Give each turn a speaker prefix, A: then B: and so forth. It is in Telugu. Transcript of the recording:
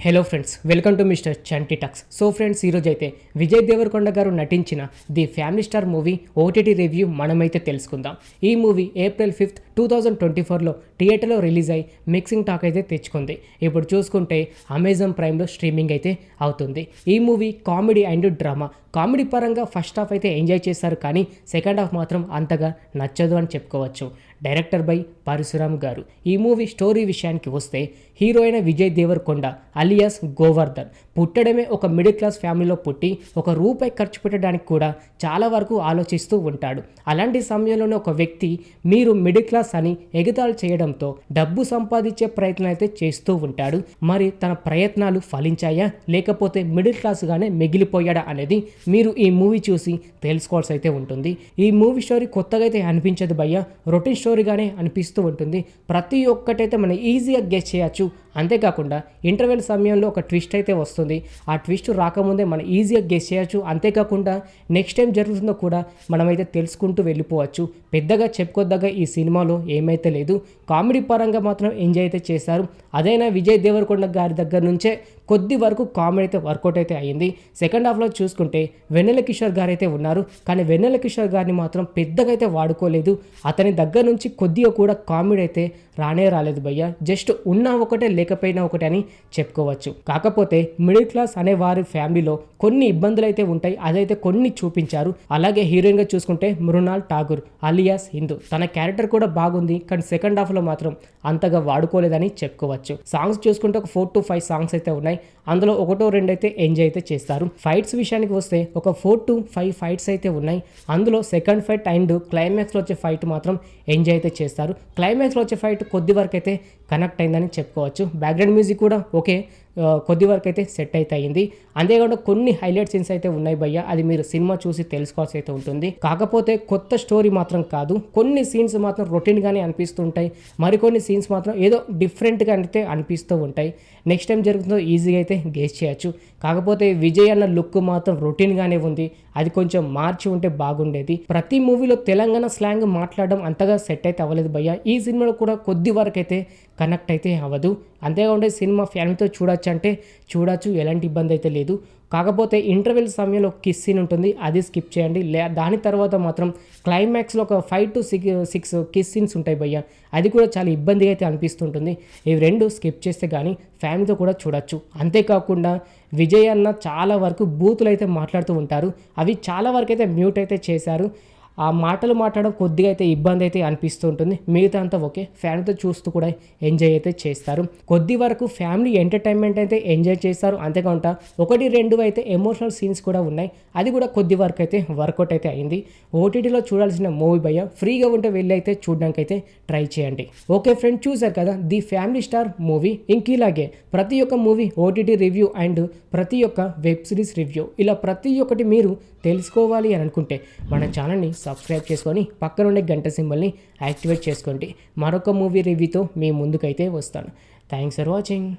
A: Hello friends, welcome to mister Chanti talks. So friends, ఈరోజు అయితే విజయ్ దేవరకొండ గారు నటించిన the family star movie OTT review మనమైతే తెలుసుకుందాం. ఈ మూవీ April 5, 2024లో థియేటర్లో రిలీజ్ అయ్యి మిక్సింగ్ టాక్ అయితే తెచ్చుకుంది. ఇప్పుడు చూసుకుంటే అమెజాన్ ప్రైమ్లో స్ట్రీమింగ్ అయితే అవుతుంది. ఈ movie comedy and drama. Comedy పరంగా ఫస్ట్ హాఫ్ అయితే ఎంజాయ్ చేశారు, కానీ సెకండ్ హాఫ్ మాత్రం అంతగా నచ్చదు అని చెప్పుకోవచ్చు. డైరెక్టర్ బై పరశురామ్ గారు. ఈ మూవీ స్టోరీ విషయానికి వస్తే, హీరో అయిన విజయ్ దేవరకొండ అలియాస్ గోవర్ధన్ పుట్టడమే ఒక మిడిల్ క్లాస్ ఫ్యామిలీలో పుట్టి ఒక రూపాయి ఖర్చు పెట్టడానికి కూడా చాలా వరకు ఆలోచిస్తూ ఉంటాడు. అలాంటి సమయంలోనే ఒక వ్యక్తి మీరు మిడిల్ క్లాస్ అని ఎగతాళి చేయడంతో డబ్బు సంపాదించే ప్రయత్నం అయితే చేస్తూ ఉంటాడు. మరి తన ప్రయత్నాలు ఫలించాయా లేకపోతే మిడిల్ క్లాస్గానే మిగిలిపోయాడా అనేది మీరు ఈ మూవీ చూసి తెలుసుకోవాల్సి అయితే ఉంటుంది. ఈ మూవీ స్టోరీ కొత్తగా అయితే అనిపించదు భయ్య, రొటీన్ స్టోరీగానే అనిపిస్తూ ఉంటుంది. ప్రతి ఒక్కటైతే మనం ఈజీగా గెస్ చేయొచ్చు. అంతేకాకుండా ఇంటర్వెల్ సమయంలో ఒక ట్విస్ట్ అయితే వస్తుంది. ఆ ట్విస్ట్ రాకముందే మనం ఈజీగా గెస్ చేయొచ్చు. అంతేకాకుండా నెక్స్ట్ టైం జరుగుతుందో కూడా మనమైతే తెలుసుకుంటూ వెళ్ళిపోవచ్చు. పెద్దగా చెప్పుకోదగ్గ ఈ సినిమాలో ఏమైతే లేదు. కామెడీ పరంగా మాత్రం ఎంజాయ్ అయితే చేశారు. అదైనా విజయ్ దేవరకొండ గారి దగ్గర నుంచే కొద్ది వరకు కామెడీ అయితే వర్కౌట్ అయితే అయ్యింది. సెకండ్ హాఫ్లో చూసుకుంటే వెన్నెల కిషోర్ గారు అయితే ఉన్నారు, కానీ వెన్నెల కిషోర్ గారిని మాత్రం పెద్దగా అయితే వాడుకోలేదు. అతని దగ్గర నుంచి కొద్దిగా కూడా కామెడీ అయితే రాలేదు భయ్య. జస్ట్ ఉన్నా ఒకటే లేకపోయినా ఒకటే అని చెప్పుకోవచ్చు. కాకపోతే మిడిల్ క్లాస్ అనే వారి ఫ్యామిలీలో కొన్ని ఇబ్బందులు అయితే ఉంటాయి, అదైతే కొన్ని చూపించారు. అలాగే హీరోయిన్గా చూసుకుంటే మృణాల్ ఠాగూర్ అలియాస్ హిందూ, తన క్యారెక్టర్ కూడా బాగుంది, కానీ సెకండ్ హాఫ్లో మాత్రం అంతగా వాడుకోలేదని చెప్పుకోవచ్చు. సాంగ్స్ చూసుకుంటే ఒక 4 to 5 సాంగ్స్ అయితే ఉన్నాయి. అందులో 1-2 అయితే ఎంజాయ్ అయితే చేస్తారు. ఫైట్స్ విషయానికి వస్తే ఒక 4 to 5 ఫైట్స్ అయితే ఉన్నాయి. అందులో సెకండ్ ఫైట్ అండ్ క్లైమాక్స్లో వచ్చే ఫైట్ మాత్రం ఎంజాయ్ అయితే చేస్తారు. క్లైమాక్స్లో వచ్చే ఫైట్ కొద్ది వరకు అయితే కనెక్ట్ అయిందని చెప్పుకోవచ్చు. బ్యాక్గ్రౌండ్ మ్యూజిక్ కూడా ఓకే, కొద్ది వరకు అయితే సెట్ అయితే అయింది. అంతేకాకుండా కొన్ని హైలైట్ సీన్స్ అయితే ఉన్నాయి భయ్య, అది మీరు సినిమా చూసి తెలుసుకోవాల్సి అయితే ఉంటుంది. కాకపోతే కొత్త స్టోరీ మాత్రం కాదు. కొన్ని సీన్స్ మాత్రం రొటీన్గానే అనిపిస్తూ ఉంటాయి, మరికొన్ని సీన్స్ మాత్రం ఏదో డిఫరెంట్గా అయితే అనిపిస్తూ ఉంటాయి. నెక్స్ట్ టైం జరుగుతుందో ఈజీగా అయితే గెస్ చేయొచ్చు. కాకపోతే విజయ్ అన్న లుక్ మాత్రం రొటీన్గానే ఉంది, అది కొంచెం మార్చి ఉంటే బాగుండేది. ప్రతి మూవీలో తెలంగాణ స్లాంగ్ మాట్లాడడం అంతగా సెట్ అయితే అవ్వలేదు భయ్య. ఈ సినిమాలో కూడా కొద్ది వరకు అయితే కనెక్ట్ అయితే అవ్వదు. అంతేకాకుండా సినిమా ఫ్యామిలీతో చూడొచ్చు అంటే చూడొచ్చు, ఎలాంటి ఇబ్బంది అయితే లేదు. కాకపోతే ఇంటర్వెల్ సమయంలో కిస్ సీన్ ఉంటుంది, అది స్కిప్ చేయండి. దాని తర్వాత మాత్రం క్లైమాక్స్లో ఒక 5 to 6 కిస్ సీన్స్ ఉంటాయి భయ్య, అది కూడా చాలా ఇబ్బందిగా అయితే అనిపిస్తుంటుంది. ఇవి రెండు స్కిప్ చేస్తే కానీ ఫ్యామిలీతో కూడా చూడొచ్చు. అంతేకాకుండా విజయ్ అన్న చాలా వరకు బూతులు అయితే మాట్లాడుతూ ఉంటారు, అవి చాలా వరకు అయితే మ్యూట్ అయితే చేశారు. ఆ మాటలు మాట్లాడడం కొద్దిగా అయితే ఇబ్బంది అయితే అనిపిస్తూ ఉంటుంది. మిగతా అంతా ఓకే, ఫ్యామిలీతో చూస్తూ కూడా ఎంజాయ్ అయితే చేస్తారు. కొద్ది వరకు ఫ్యామిలీ ఎంటర్టైన్మెంట్ అయితే ఎంజాయ్ చేస్తారు. అంతేకాకుండా 1-2 అయితే ఎమోషనల్ సీన్స్ కూడా ఉన్నాయి, అది కూడా కొద్ది వరకు అయితే వర్కౌట్ అయితే అయింది. ఓటీటీలో చూడాల్సిన మూవీ భయ్య, ఫ్రీగా ఉంటే వెళ్ళి అయితే చూడడానికి అయితే ట్రై చేయండి. ఓకే ఫ్రెండ్, చూసారు కదా ది ఫ్యామిలీ స్టార్ మూవీ. ఇంకిలాగే ప్రతి ఒక్క మూవీ ఓటీటీ రివ్యూ అండ్ ప్రతి ఒక్క వెబ్ సిరీస్ రివ్యూ, ఇలా ప్రతి ఒక్కటి మీరు తెలుసుకోవాలి అని అనుకుంటే మన ఛానల్ని సబ్స్క్రైబ్ చేసుకొని పక్కన ఉండే గంట సింబల్ని యాక్టివేట్ చేసుకోండి. మరొక మూవీ రివ్యూతో మీ ముందుకైతే వస్తాను. Thanks for watching.